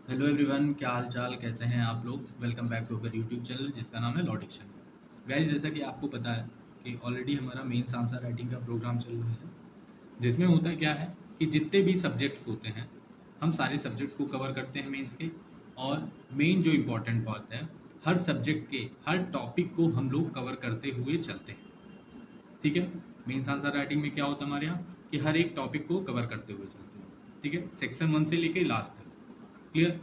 Hello everyone, क्या हाल चाल, कैसे हैं आप लोग। Welcome back to our YouTube channel जिसका नाम है लॉडिक्शन। गाइस, जैसा कि आपको पता है कि ऑलरेडी हमारा मेंस आंसर राइटिंग का प्रोग्राम चल रहा है, जिसमें होता क्या है कि जितने भी सब्जेक्ट्स होते हैं हम सारे सब्जेक्ट को कवर करते हैं मेंस के। और मेन जो इम्पोर्टेंट बात है, हर सब्जेक्ट के हर टॉपिक को हम लोग कवर करते हुए चलते हैं। ठीक है। मेंस आंसर राइटिंग में क्या होता है हमारे यहाँ कि हर एक टॉपिक को कवर करते हुए चलते हैं। ठीक है, सेक्शन 1 से लेके लास्ट तक। क्लियर।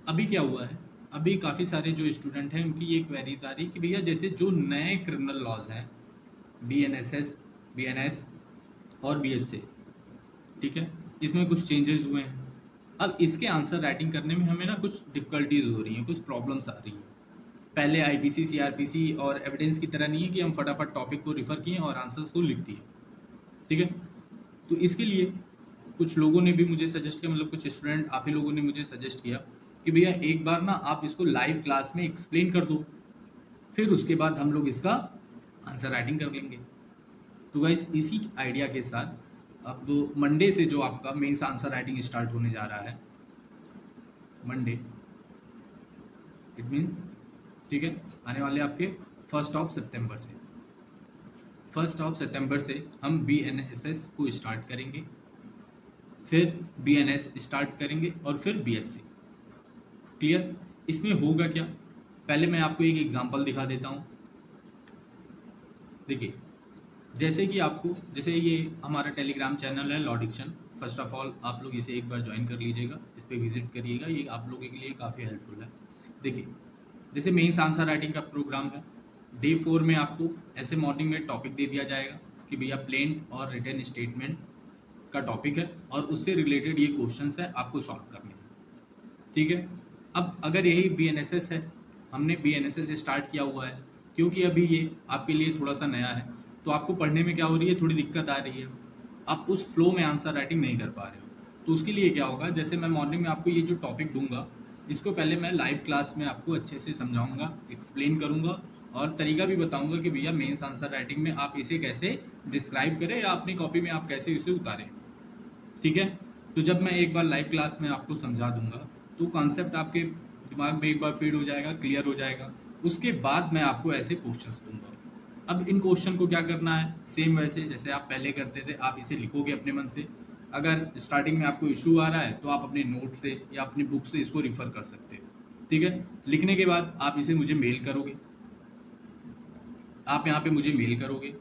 अभी क्या हुआ है, अभी काफ़ी सारे जो स्टूडेंट हैं उनकी ये क्वेरीज आ रही कि भैया जैसे जो नए क्रिमिनल लॉज हैं, BNSS, BNS और BSA, ठीक है, इसमें कुछ चेंजेस हुए हैं। अब इसके आंसर राइटिंग करने में हमें ना कुछ डिफ़िकल्टीज हो रही हैं, कुछ प्रॉब्लम्स आ रही हैं। पहले IPC CRPC और एविडेंस की तरह नहीं है कि हम फटाफट टॉपिक को रिफ़र किए और आंसर्स को लिख दिए। ठीक है। तो इसके लिए कुछ लोगों ने भी मुझे सजेस्ट किया, मतलब कुछ स्टूडेंट, आप ही लोगों ने मुझे सजेस्ट किया कि भैया एक बार ना आप इसको लाइव क्लास में एक्सप्लेन कर दो, फिर उसके बाद हम लोग इसका आंसर राइटिंग कर लेंगे। तो गाइस, इसी आइडिया के साथ अब मंडे से जो आपका मेंस आंसर राइटिंग स्टार्ट होने जा रहा है, मंडे इट मीन्स, ठीक है, आने वाले आपके 1 सितंबर से, 1 सितंबर से हम BNSS को स्टार्ट करेंगे, फिर BNS स्टार्ट करेंगे और फिर BSc। क्लियर। इसमें होगा क्या, पहले मैं आपको एक एग्जांपल दिखा देता हूँ। देखिए, जैसे कि आपको, जैसे ये हमारा टेलीग्राम चैनल है लॉडिक्शन। फर्स्ट ऑफ ऑल आप लोग इसे एक बार ज्वाइन कर लीजिएगा, इस पर विजिट करिएगा, ये आप लोगों के लिए काफ़ी हेल्पफुल है। देखिए, जैसे मेंस आंसर राइटिंग का प्रोग्राम है, डे 4 में आपको ऐसे मॉर्निंग में टॉपिक दे दिया जाएगा कि भैया प्लेन और रिटन स्टेटमेंट का टॉपिक है और उससे रिलेटेड ये क्वेश्चंस है, आपको सॉल्व करने हैं। ठीक है। अब अगर यही BNSS है, हमने BNSS स्टार्ट किया हुआ है, क्योंकि अभी ये आपके लिए थोड़ा सा नया है, तो आपको पढ़ने में क्या हो रही है, थोड़ी दिक्कत आ रही है, आप उस फ्लो में आंसर राइटिंग नहीं कर पा रहे हो। तो उसके लिए क्या होगा, जैसे मैं मॉर्निंग में आपको ये जो टॉपिक दूंगा, इसको पहले मैं लाइव क्लास में आपको अच्छे से समझाऊंगा, एक्सप्लेन करूंगा और तरीका भी बताऊंगा कि भैया मेंस आंसर राइटिंग में आप इसे कैसे डिस्क्राइब करें या अपनी कॉपी में आप कैसे इसे उतारें। ठीक है। तो जब मैं एक बार लाइव क्लास में आपको समझा दूंगा, तो कॉन्सेप्ट आपके दिमाग में एक बार फीड हो जाएगा, क्लियर हो जाएगा। उसके बाद मैं आपको ऐसे क्वेश्चंस दूंगा। अब इन क्वेश्चन को क्या करना है, सेम वैसे जैसे आप पहले करते थे, आप इसे लिखोगे अपने मन से। अगर स्टार्टिंग में आपको इशू आ रहा है तो आप अपने नोट से या अपनी बुक से इसको रिफर कर सकते हो। ठीक है। लिखने के बाद आप इसे मुझे मेल करोगे, आप यहाँ पे मुझे मेल करोगे।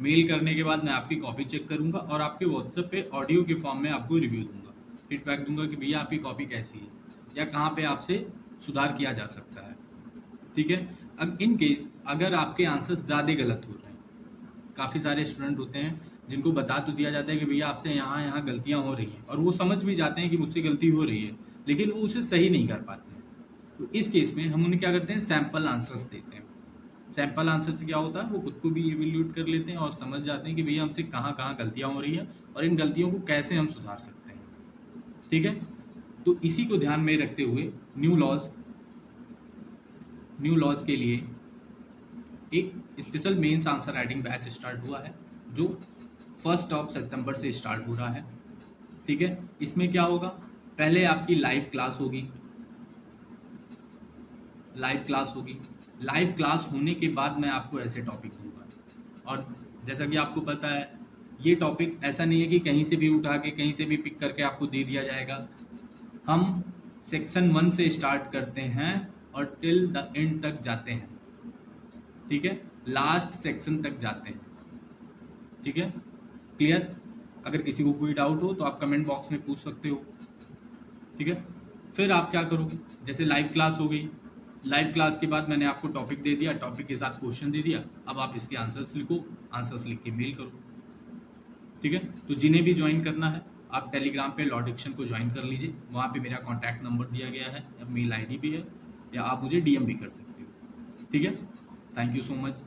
मेल करने के बाद मैं आपकी कॉपी चेक करूँगा और आपके व्हाट्सएप पे ऑडियो के फॉर्म में आपको रिव्यू दूंगा, फीडबैक दूंगा कि भैया आपकी कॉपी कैसी है या कहाँ पे आपसे सुधार किया जा सकता है। ठीक है। अब इन केस अगर आपके आंसर्स ज़्यादा गलत हो रहे हैं, काफ़ी सारे स्टूडेंट होते हैं जिनको बता तो दिया जाता है कि भैया आपसे यहाँ यहाँ गलतियाँ हो रही हैं, और वो समझ भी जाते हैं कि मुझसे गलती हो रही है, लेकिन वो उसे सही नहीं कर पाते हैं। तो इस केस में हम उन्हें क्या करते हैं, सैम्पल आंसर्स देते हैं। सैंपल आंसर से क्या होता है, वो खुद को भी इवेल्यूट कर लेते हैं और समझ जाते हैं कि भैया हमसे कहाँ कहाँ गलतियाँ हो रही है और इन गलतियों को कैसे हम सुधार सकते हैं। ठीक है। तो इसी को ध्यान में रखते हुए न्यू लॉज के लिए एक special mains answer writing batch start हुआ है, जो 1 सितंबर से स्टार्ट हो रहा है। ठीक है। इसमें क्या होगा, पहले आपकी लाइव क्लास होगी। लाइव क्लास होने के बाद मैं आपको ऐसे टॉपिक दूंगा। और जैसा कि आपको पता है, ये टॉपिक ऐसा नहीं है कि कहीं से भी उठा के कहीं से भी पिक करके आपको दे दिया जाएगा। हम सेक्शन 1 से स्टार्ट करते हैं और टिल द एंड तक जाते हैं। ठीक है। लास्ट सेक्शन तक जाते हैं। ठीक है। क्लियर। अगर किसी को कोई डाउट हो तो आप कमेंट बॉक्स में पूछ सकते हो। ठीक है। फिर आप क्या करोगे, जैसे लाइव क्लास हो गई, लाइव क्लास के बाद मैंने आपको टॉपिक दे दिया, टॉपिक के साथ क्वेश्चन दे दिया, अब आप इसके आंसर्स लिखो, आंसर्स लिख के मेल करो। ठीक है। तो जिन्हें भी ज्वाइन करना है, आप टेलीग्राम पे लॉडिक्शन को ज्वाइन कर लीजिए, वहाँ पे मेरा कॉन्टैक्ट नंबर दिया गया है, मेल ID भी है, या आप मुझे DM भी कर सकते हो। ठीक है। Thank you so much.